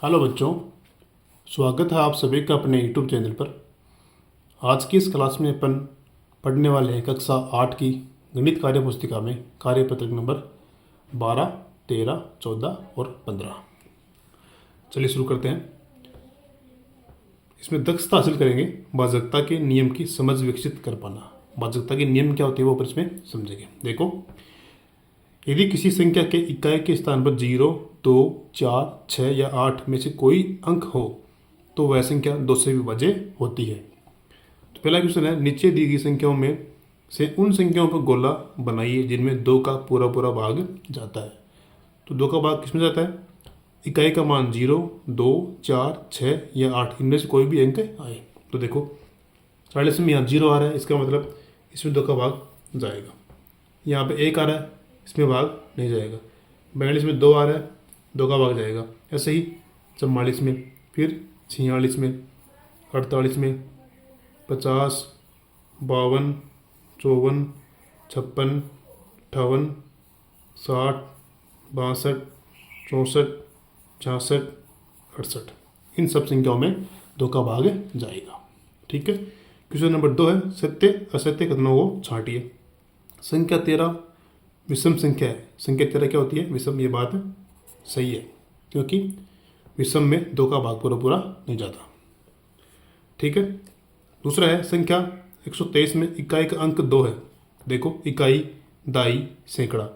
Hello बच्चों, स्वागत है आप सभी का अपने यूट्यूब चैनल पर। आज की इस क्लास में अपन पढ़ने वाले हैं कक्षा 8 की गणित कार्य पुस्तिका में कार्यपत्रक नंबर 12, 13, 14 और 15। चलिए शुरू करते हैं। इसमें दक्षता हासिल करेंगे, बाध्यता के नियम की समझ विकसित कर पाना। बाध्यता के नियम क्या होते हैं वो अपन इसमें समझेंगे। देखो, यदि किसी संख्या के इकाई के स्थान पर 0, 2, 4, 6 या 8 में से कोई अंक हो तो वह संख्या 2 से विभाज्य होती है। तो पहला क्वेश्चन है, नीचे दी गई संख्याओं में से उन संख्याओं पर गोला बनाइए जिनमें 2 का पूरा पूरा भाग जाता है। तो 2 का भाग किसमें जाता है? इकाई का मान 0, 2, 4, 6 या 8, इनमें से कोई भी अंक आए। तो देखो 40 में यहाँ 0 आ रहा है, इसका मतलब इसमें 2 का भाग जाएगा। यहाँ पे 1 आ रहा है, इसमें भाग नहीं जाएगा। 42 में 2 आ रहा है, 2 का भाग जाएगा। ऐसे ही 44 में, फिर 46 में, 48 में, 50, 52, 54, 56, 58, 60, 62, 64, 66, 68, इन सब संख्याओं में 2 का भाग जाएगा। ठीक है। क्वेश्चन नंबर 2 है, सत्य असत्य कथनों को छांटिए। संख्या 13 विषम संख्या है। संख्या 13 क्या होती है? विषम। ये बात सही है, क्योंकि विषम में 2 का भाग पूरा पूरा नहीं जाता। ठीक है। दूसरा है, संख्या 123 में इकाई का अंक 2 है। देखो, इकाई, दाई, सैकड़ा,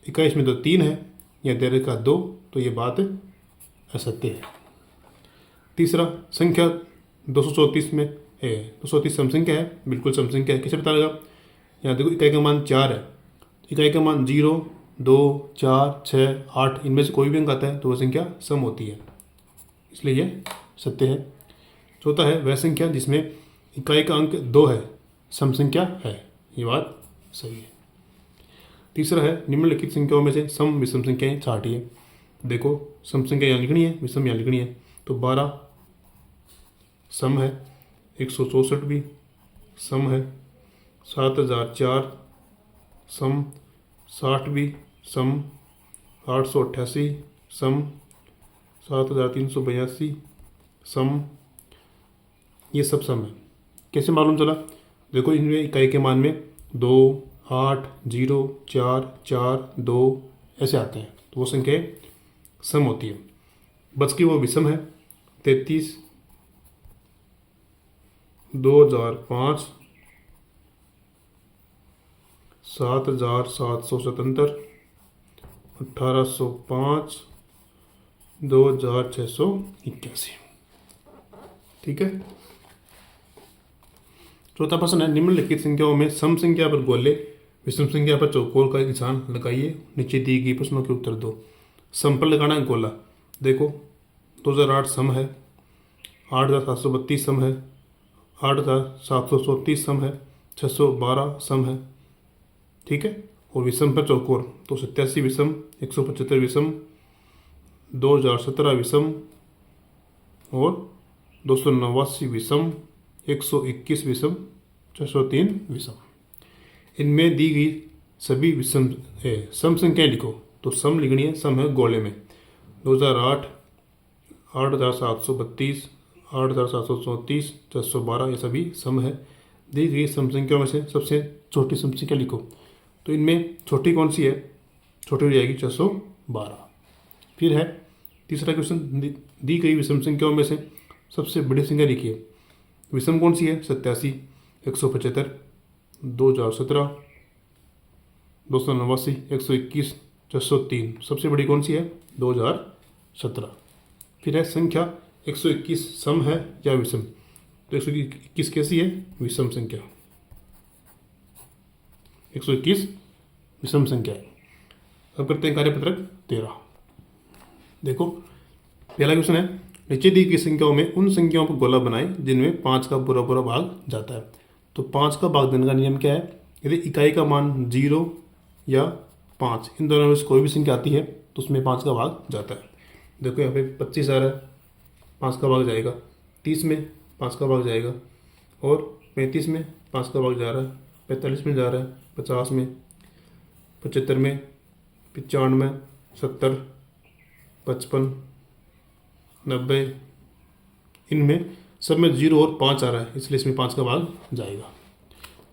इकाई इसमें तो 3 है, या 13 का 2, तो ये बात असत्य है। तीसरा, संख्या 234 में है। 234 सम संख्या है, बिल्कुल सम संख्या है। कैसे पता लगा? यहाँ देखो, इकाई का मान 4 है, इकाई का मान 0, 2, 4, 6, 8, इनमें से कोई भी अंक आता है तो वह संख्या सम होती है, इसलिए यह सत्य है। चौथा है, वह संख्या जिसमें इकाई का अंक 2 है सम संख्या है। ये बात सही है। तीसरा है, निम्नलिखित संख्याओं में से सम विषम संख्याएं छांटिए। देखो, सम संख्या यहाँ लिखनी है, विषम यहाँ लिखनी है। तो 12 सम है, 164 भी सम है, 7004 सम, 60 भी सम, 888 सम, 7382 सम, ये सब सम है। कैसे मालूम चला? देखो, इनमें इकाई के मान में 2, 8, 0, 4, 4, 2 ऐसे आते हैं, तो वो संख्या सम होती है। बच की वो विषम है। 33, 2005, 7777, 1805, 2681। ठीक है। चौथा प्रश्न है, निम्नलिखित संख्याओं में सम संख्या पर गोले, विषम संख्या पर चौकोर का निशान लगाइए। नीचे दी गई प्रश्नों के उत्तर दो। सम पर लगाना है गोला। देखो, 2008 सम है, 8732 सम है, 8734 सम है, 612 सम है। ठीक है। और विषम पर चौकोर, तो 87 विषम, 175 विषम, 2017 विषम और 289 विषम, 121 विषम, 603 विषम। इनमें दी गई सभी विषम सम संख्याएं लिखो। तो सम लिखनी है, सम है गोले में 2008, 8732, 8734, 612, ये सभी सम है। दी गई सम संख्याओं में से सबसे छोटी सम संख्या लिखो। तो इनमें छोटी कौन सी है? छोटी हो जाएगी 612। फिर है तीसरा क्वेश्चन, दी गई विषम संख्याओं में से सबसे बड़ी संख्या लिखिए। विषम कौन सी है? 87, 175, 2017, 289, 121, 603। सबसे बड़ी कौन सी है? 2017। फिर है संख्या 121 सम है या विषम? तो 121 कैसी है? विषम संख्या। 121 विषम संख्या है। अब करते हैं कार्यपत्रक 13। देखो, पहला क्वेश्चन है, नीचे दी गई संख्याओं में उन संख्याओं पर गोला बनाएं जिनमें 5 का पूरा पूरा भाग जाता है। तो 5 का भाग देने का नियम क्या है? यदि इकाई का मान 0 या 5, इन दोनों में से कोई भी संख्या आती है तो उसमें 5 का भाग जाता है। देखो, यहाँ पे 25 आ रहा है, 5 का भाग जाएगा। 30 में 5 का भाग जाएगा, और 35 में 5 का भाग जा रहा है, 45 में जा रहा है, 50 में, 75 में, 95, 70, 55, 90, इनमें सब में 0 और 5 आ रहा है, इसलिए इसमें 5 का भाग जाएगा।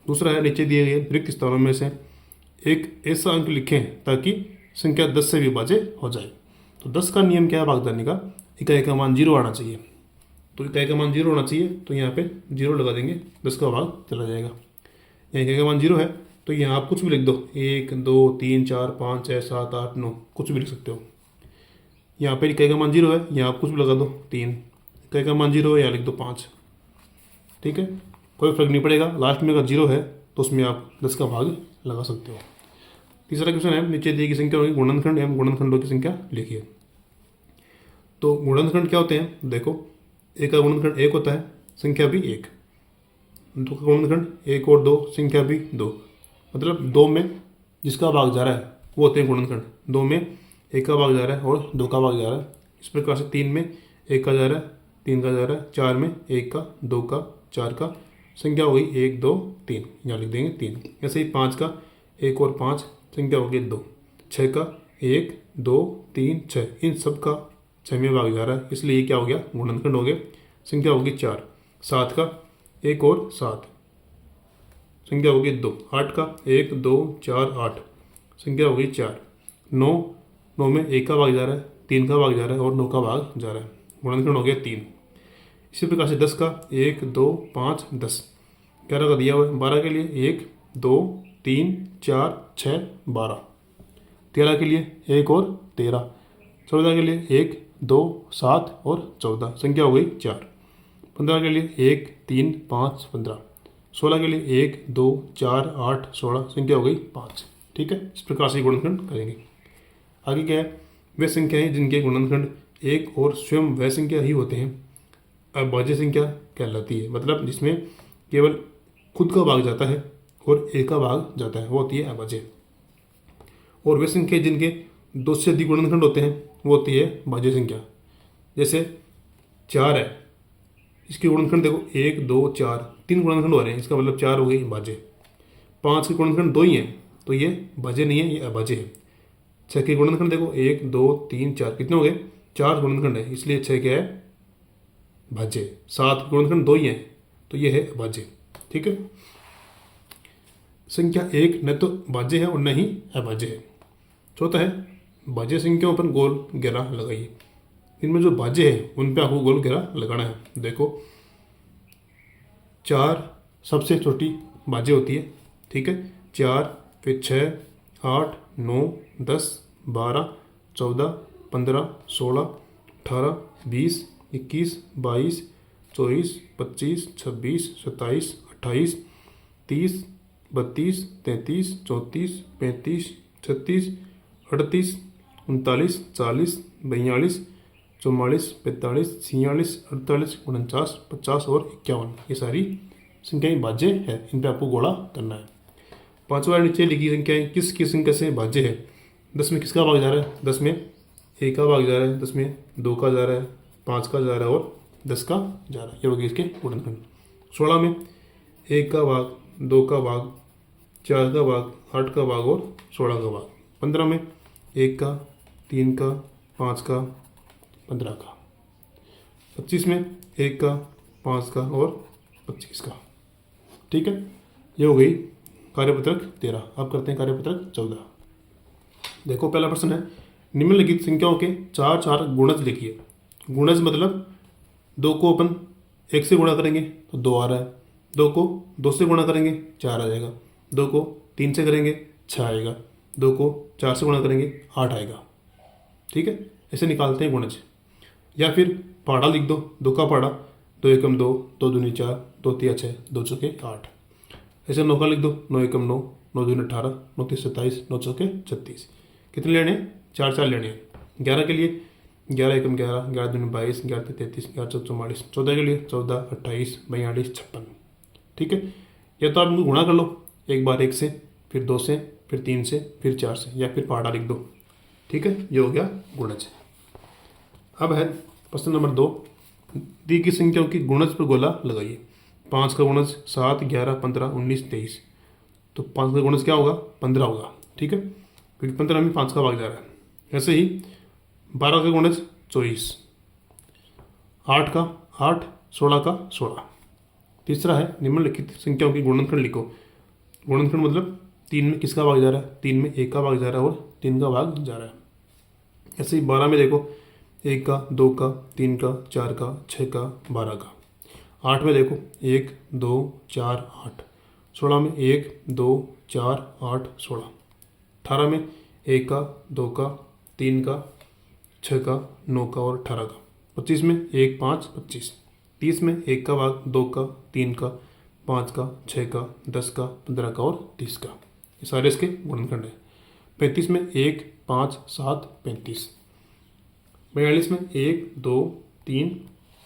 दूसरा है, नीचे दिए गए रिक्त स्थानों में से एक ऐसा अंक लिखें ताकि संख्या 10 से विभाज्य हो जाए। तो 10 का नियम क्या है भागदानी का? इकाई का मान 0 आना चाहिए। तो इकाई का मान 0 होना चाहिए, तो यहाँ पे 0 लगा देंगे, 10 का भाग चला जाएगा। यहाँ इकाई का मान 0 है तो यहाँ आप कुछ भी लिख दो, 1 2 3 4 5 6 7 8 9, कुछ भी लिख सकते हो। यहाँ पे इकाई का मान 0 है, यहाँ आप कुछ भी लगा दो, 3। इकाई का मान 0 है, यहाँ लिख दो 5। ठीक है, कोई फर्क नहीं पड़ेगा। लास्ट में अगर 0 है तो उसमें आप 10 का भाग लगा सकते हो। तीसरा क्वेश्चन है, नीचे दी गई संख्या होगी गुणनखंड एवं गुणनखंडों की संख्या लिखिए। तो गुणनखंड क्या होते हैं? देखो, एक का गुणनखंड 1 होता है, संख्या भी 1। दो का गुणनखंड 1 और 2, संख्या भी 2। मतलब 2 में जिसका भाग जा रहा है वो होते हैं गुणनखंड। 2 में 1 का भाग जा रहा है और 2 का भाग जा रहा है। इस प्रकार से 3 में 1 का जा रहा है, 3 का जा रहा है, 4 में 1 का, 2 का, 4 का, संख्या हो गई 1 2 3, यहाँ लिख देंगे 3। ऐसे ही 5 का 1 और 5, संख्या हो गई 2। 6 का 1 2 3 6, इन सब का 6 में भाग जा रहा है, इसलिए ये क्या हो गया? गुणनखंड हो गया, संख्या होगी 4। 7 का 1 और 7, संख्या होगी 2। 8 का 1 2 4 8, संख्या होगी 4। 9 में 1 का भाग जा रहा है, 3 का भाग जा रहा है और 9 का भाग जा रहा है, गुणनखंड हो गया 3। इसी प्रकार से 10 का 1 2 5 10, 11 का दिया हुआ है, 12 के लिए 1 2 3 4 6 12, 13 के लिए 1 और 13, 14 के लिए 1 2 7 और 14, संख्या हो गई 4। 15 के लिए 1 3 5 15, 16 के लिए 1 2 4 8 16, संख्या हो गई 5। ठीक है, इस प्रकार से गुणनखंड करेंगे। आगे क्या है? वे संख्याएं जिनके गुणनखंड 1 और स्वयं वह संख्या ही होते हैं अभाज्य संख्या कहलाती है। मतलब जिसमें केवल खुद का भाग जाता है और एक का भाग जाता है, वो होती है अभाज्य। और वे संख्या जिनके 2 से अधिक गुणनखंड होते हैं वो होती है भाज्य संख्या। जैसे 4 है, इसके गुणनखंड देखो 1 2 4, 3 गुणनखंड हो रहे हैं, इसका मतलब 4 हो गई भाज्य। 5 के गुणनखंड 2 ही हैं तो ये भाज्य नहीं है, ये अभाज्य है। 6 के गुणनखंड देखो 1 2 3 4, कितने हो गए? 4 गुणनखंड है, इसलिए 6 क्या है? भाज्य। 7 के गुणनखंड 2 ही हैं तो ये है अभाज्य। ठीक है, संख्या 1 न तो भाज्य है और न ही अभाज्य है। चौथा है, भाज्य संख्याओं पर गोल घेरा लगाइए। इनमें जो भाज्य है उन पे आपको गोल घेरा लगाना है। देखो 4 सबसे छोटी भाज्य होती है। ठीक है, 4, फिर 6 8 9 10 12 14 15 16 18 20 21 22 24 25 26 27 28 30 32 33 34 35 36 38 39 40 42 44 45 46 48 49 50 और 51, ये सारी संख्याएं भाज्य है। इन पे आपको गोला करना है। पांचवा नीचे लिखी संख्याएं किस संख्या से भाज्य है? 10 में किसका भाग जा रहा है? 10 में 1 का भाग जा रहा है, 10 में 2 का जा रहा है, 5 का जा रहा है और 10 का जा रहा है, ये होगी इसके गुणनखंड। 16 में 1 का भाग, 2 का भाग, 4 का भाग, 8 का भाग और 16 का भाग। 15 में 1 का, 3 का, 5 का, 15 का। 25 में 1 का, 5 का और 25 का। ठीक है, ये हो गई कार्यपत्रक 13। अब करते हैं कार्यपत्रक 14। देखो पहला प्रश्न है, निम्नलिखित संख्याओं के 4 4 गुणज लिखिए। गुणज मतलब 2 को अपन 1 से गुणा करेंगे तो 2 आ रहा है, 2 को 2 से गुणा करेंगे 4 आ जाएगा, 2 को 3 से करेंगे 6 आएगा, 2 को 4 से गुणा करेंगे 8 आएगा। ठीक है, ऐसे निकालते हैं गुणज। या फिर पहाड़ा लिख दो, 2 का पहाड़ा, 2 एकम 2, 2 दूनी 4, 2 तिया 6, 2 चौके 8। ऐसे 9 का लिख दो, 9 एकम 9, 9 दूनी 18, 9 तीस 27, 9 चौके 36। कितने लेने? 4 4 लेने हैं। 11 के लिए 11 एकम 11, 11 दूनी 22, 11 तीन 33, 11 चौक 44। 14 के लिए 14 28 42 56। ठीक है, या तो आप इनको गुणा कर लो, एक बार 1 से, फिर 2 से, फिर 3 से, फिर 4 से, या फिर पहाड़ा लिख दो। ठीक है, ये हो गया गुणज। अब है प्रश्न नंबर 2, दी गई संख्याओं की गुणज पर गोला लगाइए। 5 का गुणज 7 11 15 19 23, तो 5 का गुणज क्या होगा? 15 होगा। ठीक है, क्योंकि 15 में 5 का भाग जा रहा है। ऐसे ही 12 का गुणज 24, 8 का 8, 16 का 16। तीसरा है निम्नलिखित संख्याओं की गुणनखंड लिखो। गुणनखंड मतलब 3 में किसका भाग जा रहा है, 3 में 1 का भाग जा रहा है और 3 का भाग जा रहा है। ऐसे ही 12 में देखो 1 का, 2 का, 3 का, 4 का, 6 का, 12 का। 8 में देखो 1, 2, 4, 8। 16 में 1, 2, 4, 8, 16। 18 में 1 का, 2 का, 3 का, 6 का, 9 का और 18 का। 25 में 1, 5, 25। 30 में 1 का भाग, 2 का, 3 का, 5 का, 6 का, 10 का, 15 का और 30 का। ये सारे इसके गुणनखंड है। 35 में 1, 5, 7, 35। 42 में 1, 2, 3,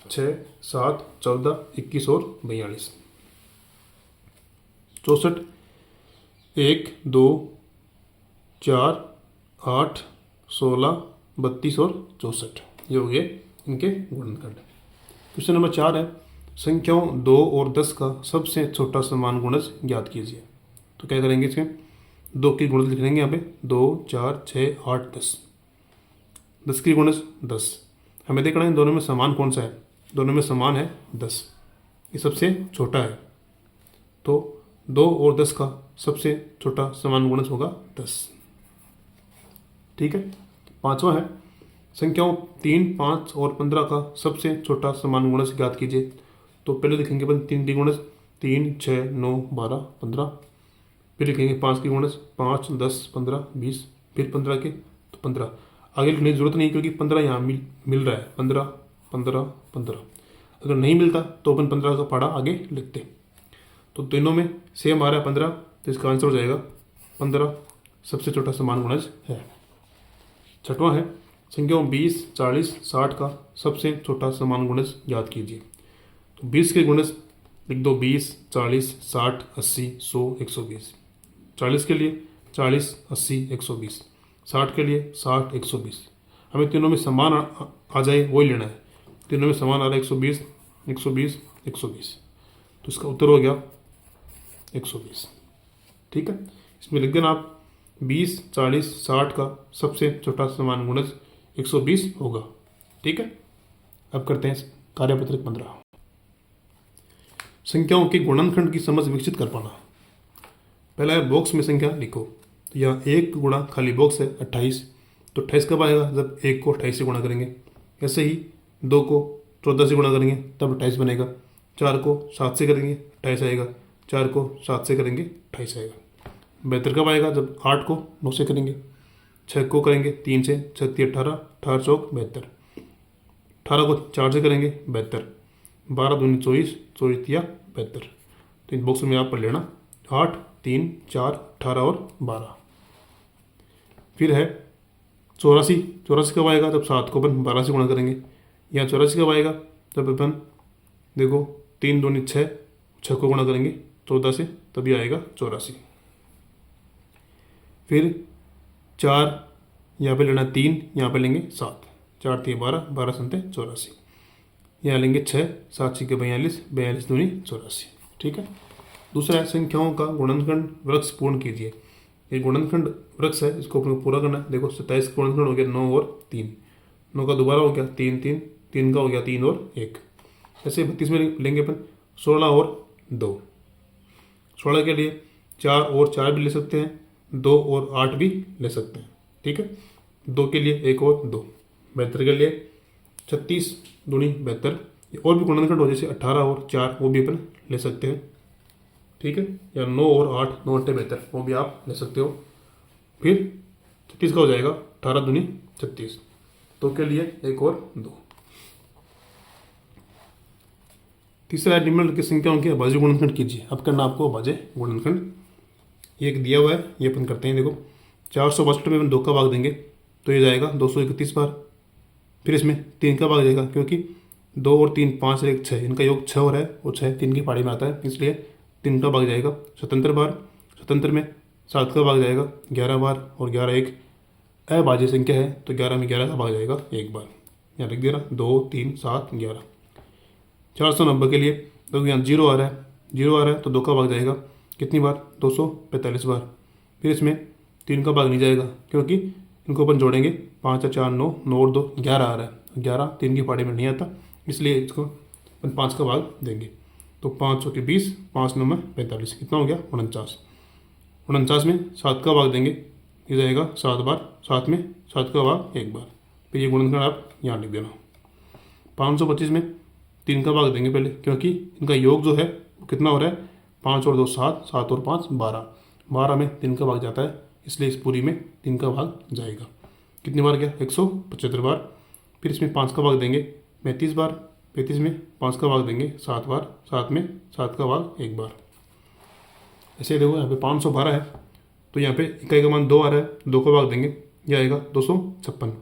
6, 7, 14, 21 और 42। 64 1, 2, 4, 8, 16, 32 और 64। ये हो गए इनके गुणनखंड। क्वेश्चन नंबर 4 है संख्याओं 2 और 10 का सबसे छोटा समान गुणज ज्ञात कीजिए। तो क्या करेंगे, इसमें 2 की गुणज लिख लेंगे यहाँ पे 2, 4, 6, 8, 10। 10 की गुणज 10। हमें देखना है दोनों में समान कौन सा है। दोनों में समान है 10, ये सबसे छोटा है। तो 2 और 10 का सबसे छोटा समान गुणज होगा 10। ठीक है। 5वां है संख्याओं 3, 5 और 15 का सबसे छोटा समान गुणज ज्ञात कीजिए। तो पहले लिखेंगे अपन 3 की गुणज 3, 6, 9, 12, 15। फिर लिखेंगे 5 की गुणज 5, 10, 15, 20। फिर 15 के तो 15। आगे लिखने की जरूरत नहीं क्योंकि 15 यहाँ मिल रहा है। 15, 15, 15। अगर नहीं मिलता तो अपन 15 का पहाड़ा आगे लिखते। तो तीनों में सेम आ रहा है 15, तो इसका आंसर हो जाएगा 15 सबसे छोटा समान गुणज है। 6वां है संख्याओं 20, 40, 60 का सबसे छोटा समान गुणज ज्ञात कीजिए। तो 20 के गुणज लिख दो 20, 40, 60, 80, 100, 120। 40 के लिए 40, 80, 120। 60 के लिए 60, 120। हमें तीनों में समान आ जाए वही लेना है। तीनों में समान आ रहा है 120, 120, 120। तो इसका उत्तर हो गया 120। ठीक है। इसमें लिख देना आप 20, 40, 60 का सबसे छोटा समान गुणज 120 होगा। ठीक है। अब करते हैं कार्यपत्रक 15। संख्याओं के गुणनखंड की समझ विकसित कर पाना। पहला है बॉक्स में संख्या लिखो। तो यहाँ 1 गुणा खाली बॉक्स है 28। तो 28 कब आएगा, जब 1 को 28 से गुणा करेंगे। ऐसे ही 2 को 14 से गुणा करेंगे तब 28 बनेगा। 4 को 7 से करेंगे 28 आएगा। 4 को 7 से करेंगे 28 आएगा। 72 कब आएगा, जब 8 को 9 से करेंगे। 6 को करेंगे 3 से, 6 3 18, 18 चौक 72। 18 को 4 से करेंगे 72। 12 दूनी 24, 24 तिया 72। तो इन बॉक्स में आप पढ़ लेना 8, 3, 4, 18 और 12। फिर है 84। 84 कब आएगा, जब 7 को अपन 12 से गुणा करेंगे। यहाँ 84 कब आएगा, जब अपन देखो 3 दूनी 6, 6 को गुणा करेंगे 14 से, तभी आएगा 84। फिर 4 यहाँ पे लेना 3, यहाँ पे लेंगे 7। 4 3 12, 12 संते 84। यहाँ लेंगे 6, 7 6 42, 42 दूनी 84। ठीक है। दूसरा है संख्याओं का गुणनखंड वृक्ष पूर्ण कीजिए। ये गुणनखंड वृक्ष है, इसको अपने को पूरा करना है। देखो 27 का गुणनखंड हो गया 9 और 3। 9 का दोबारा हो गया 3 3, 3 का हो गया 3 और 1। ऐसे 32 में लेंगे अपन 16 और 2। 16 के लिए 4 और 4 भी ले सकते हैं, 2 और 8 भी ले सकते हैं। ठीक है। 2 के लिए 1 और 2। 72 के लिए 36 दूनी 72। और भी गुणनखंड हो जैसे 18 और 4, वो भी अपन ले सकते हैं। ठीक है। या 9 और 8, 9 8 72, वो भी आप ले सकते हो। फिर 36 का हो जाएगा 18 दूनी 36। 2 के लिए 1 और 2। तीसरा है निम्नलिखित संख्याओं के अभाज्य गुणनखंड कीजिए। अब करना आपको अभाज्य गुणनखंड। एक दिया हुआ है, ये अपन करते हैं। देखो 462 में अपन 2 का भाग देंगे तो ये जाएगा 231 बार। फिर इसमें 3 का भाग जाएगा, क्योंकि 2 और 3 5 और 1 6, इनका योग 6 हो रहा है और 6 3 की पहाड़ी में आता है, इसलिए 3 का भाग जाएगा 77 बार। 77 में 7 का भाग जाएगा 11 बार और 11 एक अभाज्य संख्या है, तो 11 में 11 का भाग जाएगा 1 बार। यहाँ लिख देना 2 3 7 11। 490 के लिए तो यहाँ 0 आ रहा है, 0 आ रहा है तो 2 का भाग जाएगा कितनी बार, 245 बार। फिर इसमें 3 का भाग नहीं जाएगा, क्योंकि इनको अपन जोड़ेंगे 5 और 4 9, 9 और 2 11 आ रहा है। 11 3 की पहाड़ी में नहीं आता, इसलिए इसको अपन 5 का भाग देंगे। तो 5 के 20, 5 9 45, कितना हो गया 49। 49 में 7 का भाग देंगे, ये जाएगा 7 बार, 7 में 7 का भाग 1 बार। फिर ये गुणनखंड आप यहाँ लिख देना। 525 में 3 का भाग देंगे पहले, क्योंकि इनका योग जो है वो कितना हो रहा है, 5 और 2 7, 7 और 5 12, 12 में 3 का भाग जाता है, इसलिए इस पूरी में 3 का भाग जाएगा। कितनी बार गया 175 बार। फिर इसमें 5 का भाग देंगे 35 बार, 35 में 5 का भाग देंगे 7 बार, 7 में 7 का भाग 1 बार। ऐसे देखो यहाँ पे 512 है, तो यहाँ पे इकाई का मान 2 आ रहा है, 2 का भाग देंगे, यह आएगा 256।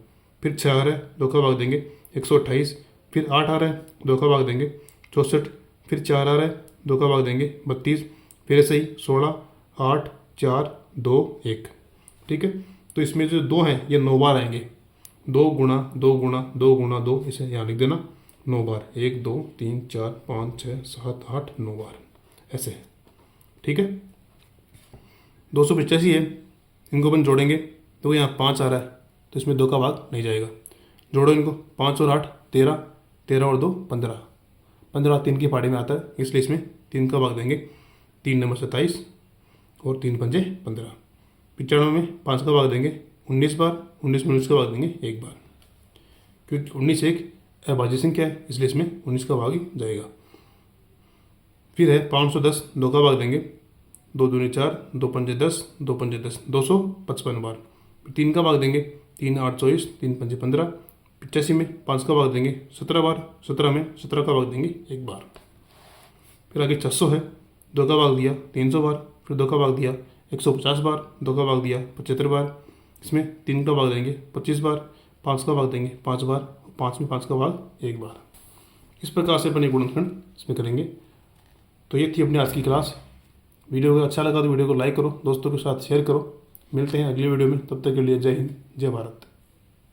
फिर 6 आ रहा है, 2 का भाग देंगे 128। फिर 8 आ रहा है, 2 का भाग देंगे 64। फिर 4 आ रहा है, 2 का भाग देंगे 32। फिर ऐसे ही 16, 8, 4, 2, 1। ठीक है, तो इसमें जो 2 हैं ये 9 बार आएंगे। 2 गुणा 2 गुणा 2 गुणा 2, इसे यहाँ लिख देना 9 बार। 1 2 3 4 5 6 7 8 9 बार ऐसे। ठीक है, 285 है, इनको अपन जोड़ेंगे तो यहाँ 5 आ रहा है, तो इसमें 2 का भाग नहीं जाएगा। जोड़ो इनको, 5 और 8 13, 13 और 2 15, 15 3 की पाड़ी में आता है, इसलिए इसमें 3 का भाग देंगे। 3 नंबर 27 और 3 पंजे 15। 95 में 5 का भाग देंगे 19 बार, 19 में 19 का भाग देंगे 1 बार, क्योंकि 19 एक अभाज्य संख्या है, इसलिए इसमें 19 का भाग ही जाएगा। फिर है 510, 2 का भाग देंगे, 2 दूनी 4, 2 पंजे 10, 2 पंजे 10, 255 बार। 3 का भाग देंगे, 3 8 24, 3 पंजे 15। 85 में 5 का भाग देंगे 17 बार, 17 में 17 का भाग देंगे 1 बार। फिर आगे 600 है, 2 का भाग दिया 300 बार, फिर 2 का भाग दिया 150 बार, 2 का भाग दिया 75 बार। इसमें 3 का भाग देंगे 25 बार, 5 का भाग देंगे 5 बार, 5 में 5 का भाग 1 बार। इस प्रकार से अपन ये गुणनखंड इसमें करेंगे। तो ये थी अपनी आज की क्लास। वीडियो को अच्छा लगा तो वीडियो को लाइक करो, दोस्तों के साथ शेयर करो। मिलते हैं अगली वीडियो में, तब तक के लिए जय हिंद, जय भारत।